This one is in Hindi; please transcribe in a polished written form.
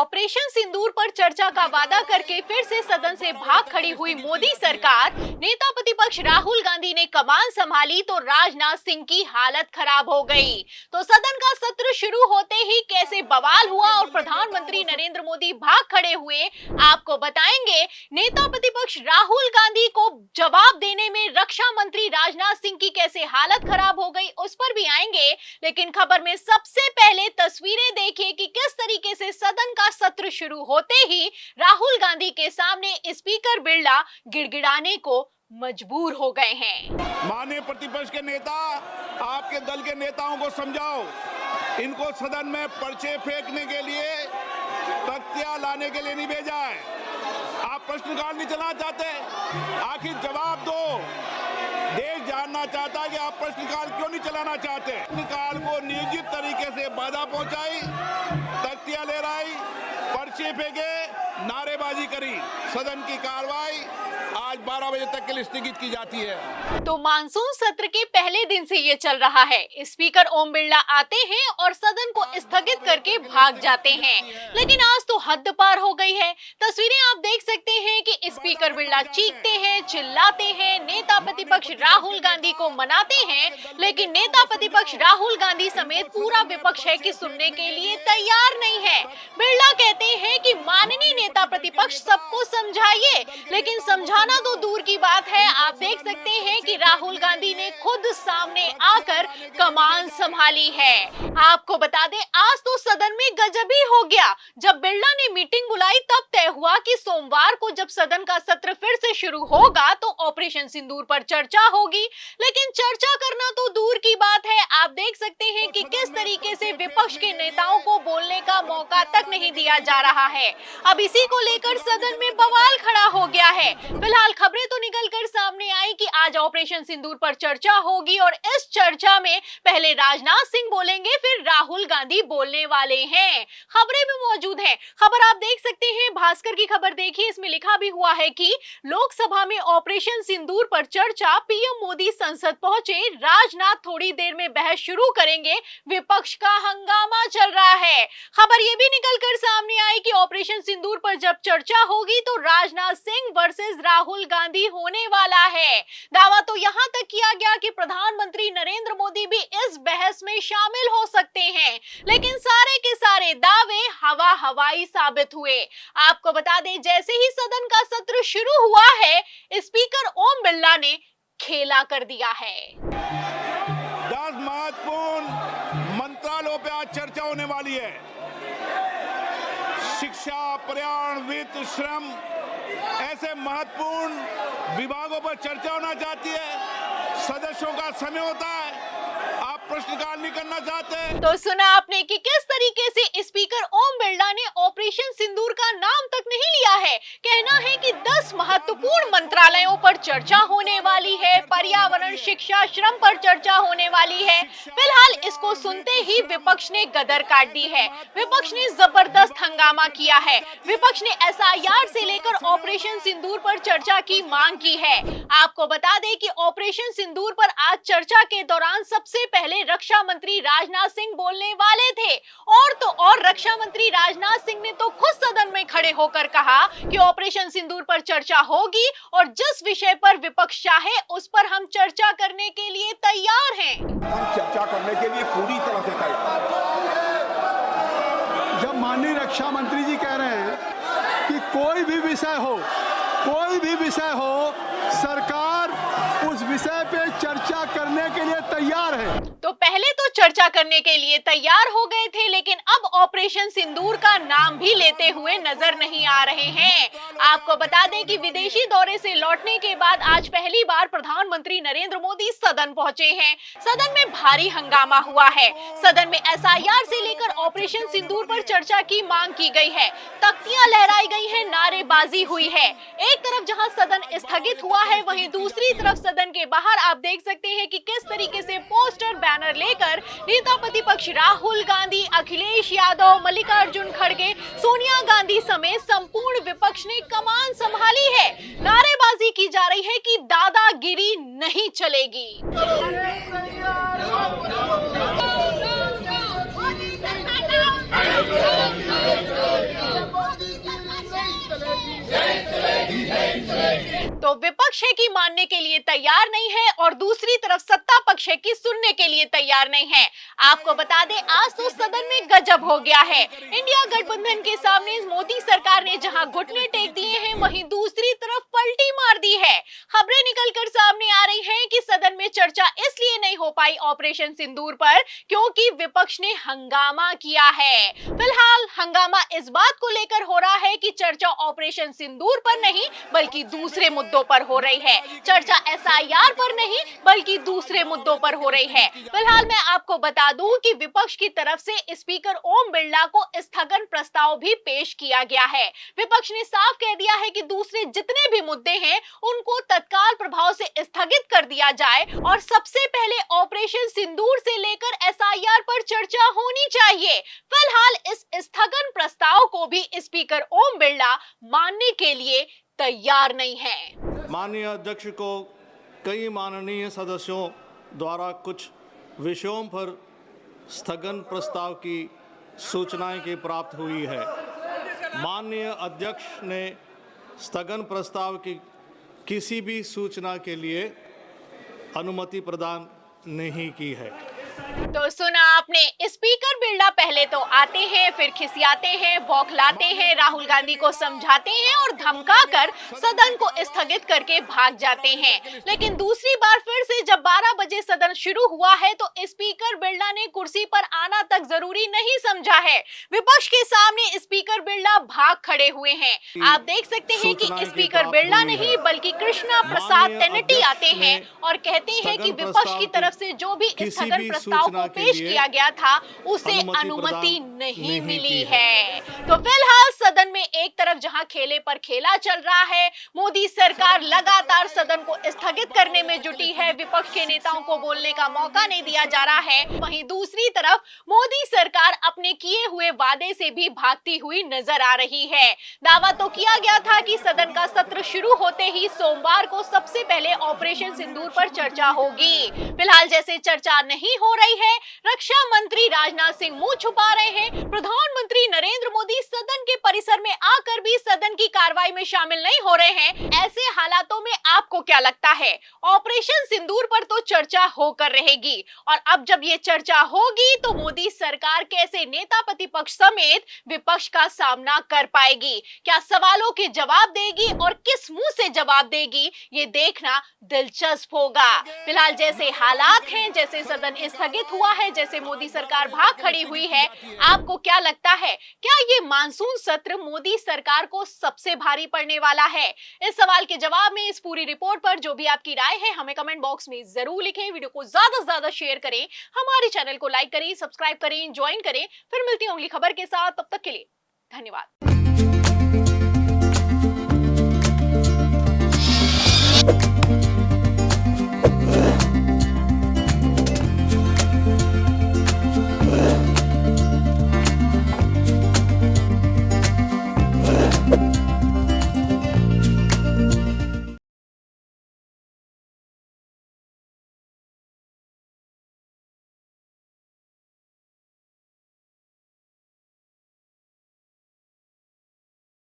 ऑपरेशन सिंदूर पर चर्चा का वादा करके फिर से सदन से भाग खड़ी हुई मोदी सरकार, नेता प्रतिपक्ष राहुल गांधी ने कमान संभाली तो राजनाथ सिंह की हालत खराब हो गई। तो सदन का सत्र शुरू होते ही कैसे बवाल हुआ और प्रधानमंत्री नरेंद्र मोदी भाग खड़े हुए, आपको बताएंगे। नेता प्रतिपक्ष राहुल गांधी को जवाब देने में रक्षा मंत्री राजनाथ सिंह की कैसे हालत खराब हो गई, उस पर भी आएंगे। लेकिन खबर में सबसे पहले तस्वीरें देखिए कि किस तरीके से सदन का सत्र शुरू होते ही राहुल गांधी के सामने स्पीकर बिरला गिड़गिड़ाने को मजबूर हो गए हैं। माननीय प्रतिपक्ष के नेता, आपके दल के नेताओं को समझाओ, इनको सदन में पर्चे फेंकने के लिए, तख्तियां लाने के लिए नहीं भेजा है। आप प्रश्नकाल नहीं चलाना चाहते, आखिर जवाब दो। देश जानना चाहता है कि आप प्रश्नकाल क्यों नहीं चलाना चाहते। प्रश्नकाल को नियोजित तरीके से बाधा पहुंचाई, तख्तियां ले रही, पर्चे फेंके, नारेबाजी करी। सदन की कार्रवाई आज 12 बजे तक के लिए स्थगित की जाती है। तो मानसून सत्र के पहले दिन से ये चल रहा है। स्पीकर ओम बिरला आते हैं और सदन को स्थगित करके भाग जाते हैं, लेकिन आज तो हद पार हो गई है। तस्वीरें आप देख सकते हैं कि स्पीकर बिरला चीखते हैं, चिल्लाते हैं, नेता प्रतिपक्ष राहुल गांधी को मनाते हैं, लेकिन नेता प्रतिपक्ष राहुल गांधी समेत पूरा विपक्ष है कि सुनने के लिए तैयार नहीं है। बिरला कहते हैं कि माननीय नेता प्रतिपक्ष सबको समझाइए, लेकिन समझाना तो दूर की बात है। आप देख सकते हैं कि राहुल गांधी ने खुद सामने आकर कमान संभाली है। आपको बता दें, आज तो सदन में गजब ही हो गया। जब बिरला ने मीटिंग बुलाई तब तय हुआ कि सोमवार को जब सदन का सत्र फिर से शुरू होगा तो ऑपरेशन सिंदूर पर चर्चा होगी, लेकिन चर्चा करना तो दूर की बात है। आप देख सकते हैं कि किस तरीके से विपक्ष के नेताओं को बोलने का मौका तक नहीं दिया जा रहा है। अब इसी को लेकर सदन में बवाल खड़ा हो गया है। फिलहाल खबरें तो निकलकर सामने आई कि आज ऑपरेशन सिंदूर पर चर्चा होगी और इस चर्चा में पहले राजनाथ सिंह बोलेंगे, फिर राहुल गांधी बोलने वाले हैं। खबरें भी मौजूद हैं। खबर आप देख सकते हैं, भास्कर की खबर देखिए, इसमें लिखा भी हुआ है कि लोकसभा में ऑपरेशन सिंदूर पर चर्चा, पीएम मोदी संसद पहुंचे, राजनाथ थोड़ी देर में बहस शुरू करेंगे, विपक्ष का हंगामा चल रहा है। खबर ये भी निकलकर सामने आई कि ऑपरेशन सिंदूर पर जब चर्चा होगी तो राजनाथ सिंह वर्सेस राहुल गांधी होने वाला है। दावा तो यहां तक किया गया कि प्रधानमंत्री नरेंद्र मोदी भी इस बहस में शामिल हो सकते हैं, लेकिन सारे के सारे दावे हवाई साबित हुए। आपको बता दें, जैसे ही सदन का सत्र शुरू हुआ है, स्पीकर ओम बिरला ने खेला कर दिया है। 10 महत्वपूर्ण मंत्रालयों पे आज चर्चा होने वाली है। शिक्षा, पर्यावरण, वित्त, श्रम, ऐसे महत्वपूर्ण विभागों पर चर्चा होना चाहती है। सदस्यों का समय होता है, आप प्रश्नकाल नहीं करना चाहते। तो सुना आपने कि किस तरीके से स्पीकर ओम बिरला ने ऑपरेशन सिंदूर का नाम तक नहीं लिया है। कहना है कि 10 महत्वपूर्ण मंत्रालयों पर चर्चा होने वाली है, पर्यावरण, शिक्षा, श्रम पर चर्चा होने वाली है। फिलहाल इसको सुनते ही विपक्ष ने गदर काट दी है। विपक्ष ने जबरदस्त हंगामा किया है। विपक्ष ने एसआईआर से लेकर ऑपरेशन सिंदूर पर चर्चा की मांग की है। आपको बता दें कि ऑपरेशन सिंदूर पर आज चर्चा के दौरान सबसे पहले रक्षा मंत्री राजनाथ सिंह बोलने वाले थे, और तो और रक्षा मंत्री राजनाथ सिंह ने तो खुद सदन में खड़े होकर कहा कि ऑपरेशन सिंदूर पर चर्चा होगी और जिस विषय पर विपक्ष चाहे उस पर हम चर्चा करने के लिए तैयार हैं। हम चर्चा करने के लिए पूरी तरह से तैयार। जब माननीय रक्षा मंत्री जी कह रहे हैं कि कोई भी विषय हो, सरकार उस विषय पे चर्चा करने के लिए तैयार है। तो पहले तो चर्चा करने के लिए तैयार हो गए थे, लेकिन अब ऑपरेशन सिंदूर का नाम भी लेते हुए नजर नहीं आ रहे हैं। आपको बता दें कि विदेशी दौरे से लौटने के बाद आज पहली बार प्रधानमंत्री नरेंद्र मोदी सदन पहुंचे हैं। सदन में भारी हंगामा हुआ है। सदन में एसआईआर से लेकर ऑपरेशन सिंदूर पर चर्चा की मांग की गई है, तख्तियां लहराई गई हैं, नारेबाजी हुई है। एक तरफ जहां सदन स्थगित हुआ है, वहीं दूसरी तरफ सदन के बाहर आप देख सकते हैं कि किस तरीके से पोस्टर, बैनर लेकर नेता प्रतिपक्ष राहुल गांधी, अखिलेश यादव, मल्लिकार्जुन खड़गे, सोनिया गांधी समेत संपूर्ण विपक्ष ने कमान संभाली है। नारेबाजी की जा रही है कि दादागिरी नहीं चलेगी। विपक्ष है कि मानने के लिए तैयार नहीं है और दूसरी तरफ सत्ता पक्ष है कि सुनने के लिए तैयार नहीं है। आपको बता दें, आज तो सदन में गजब हो गया है। इंडिया गठबंधन के सामने मोदी सरकार ने जहां घुटने टेक दिए हैं, वहीं दूसरी तरफ पलटी मार दी है। खबरें निकलकर सामने आ रही हैं कि सदन में चर्चा इसलिए नहीं हो पाई ऑपरेशन सिंदूर पर क्योंकि विपक्ष ने हंगामा किया है। फिलहाल हंगामा इस बात को लेकर हो रहा है कि चर्चा ऑपरेशन सिंदूर पर नहीं बल्कि दूसरे मुद्दों पर हो रही है। चर्चा एसआईआर पर नहीं बल्कि दूसरे मुद्दों पर हो रही है। फिलहाल मैं आपको बता दूं कि विपक्ष की तरफ से स्पीकर ओम बिरला को स्थगन प्रस्ताव भी पेश किया गया है। विपक्ष ने साफ कह दिया है कि दूसरे जितने भी मुद्दे हैं उनको तत्काल प्रभाव से स्थगित कर दिया जाए और सबसे पहले ऑपरेशन सिंदूर से लेकर एसआईआर पर चर्चा होनी चाहिए। फिलहाल इस स्थगन प्रस्ताव को भी स्पीकर ओम बिरला मानने के लिए तैयार नहीं है। माननीय अध्यक्ष को कई माननीय सदस्यों द्वारा कुछ विषयों पर स्थगन प्रस्ताव की सूचनाएं की प्राप्त हुई है। माननीय अध्यक्ष ने स्थगन प्रस्ताव की किसी भी सूचना के लिए अनुमति प्रदान नहीं की है। तो सुना आपने, स्पीकर बिरला पहले तो आते हैं, फिर खिसियाते हैं, बौखलाते हैं, राहुल गांधी को समझाते हैं और धमकाकर सदन को स्थगित करके भाग जाते हैं। लेकिन दूसरी बार फिर से जब 12 बजे सदन शुरू हुआ है तो स्पीकर बिरला ने कुर्सी पर आना तक जरूरी नहीं समझा है। विपक्ष के सामने स्पीकर बिरला भाग खड़े हुए हैं। आप देख सकते हैं कि स्पीकर बिरला नहीं बल्कि कृष्णा प्रसाद तेनटी आते हैं और कहते हैं कि विपक्ष की तरफ से जो भी स्थगन प्रस्ताव को पेश किया गया था उसे अनुमति नहीं मिली है। तो फिलहाल सदन में एक तरफ जहां खेले पर खेला चल रहा है, मोदी सरकार लगातार सदन को स्थगित करने में जुटी है, विपक्ष के नेताओं को बोलने का मौका नहीं दिया जा रहा है, वहीं दूसरी तरफ मोदी सरकार अपने किए हुए वादे से भी भागती हुई नजर आ रही है। दावा तो किया गया था कि सदन का सत्र शुरू होते ही सोमवार को सबसे पहले ऑपरेशन सिंदूर पर चर्चा होगी। फिलहाल जैसे चर्चा नहीं हो रही है, रक्षा मंत्री राजनाथ सिंह मुंह छुपा रहे हैं, प्रधानमंत्री नरेंद्र मोदी सदन के परिसर में आकर भी सदन की कार्रवाई में शामिल नहीं हो रहे हैं। ऐसे हालातों में आपको क्या लगता है? ऑपरेशन सिंदूर पर तो चर्चा होकर रहेगी और अब जब ये चर्चा होगी तो मोदी सरकार कैसे नेता प्रतिपक्ष समेत विपक्ष का सामना कर पाएगी? क्या सवालों के जवाब देगी और किस मुंह से जवाब देगी, ये देखना दिलचस्प होगा। फिलहाल जैसे हालात हैं, जैसे सदन स्थगित हुआ है, जैसे मोदी सरकार भाग खड़ी हुई है, आपको क्या लगता है? क्या ये मानसून सत्र मोदी सरकार को सबसे भारी पड़ने वाला है? इस सवाल के जवाब में इस पूरी रिपोर्ट पर जो भी आपकी राय है हमें कमेंट बॉक्स में जरूर लिखें। वीडियो को ज्यादा से ज्यादा शेयर करें, हमारे चैनल को लाइक करें, सब्सक्राइब करें, ज्वाइन करें। फिर मिलती हूं अगली खबर के साथ, तब तक के लिए धन्यवाद।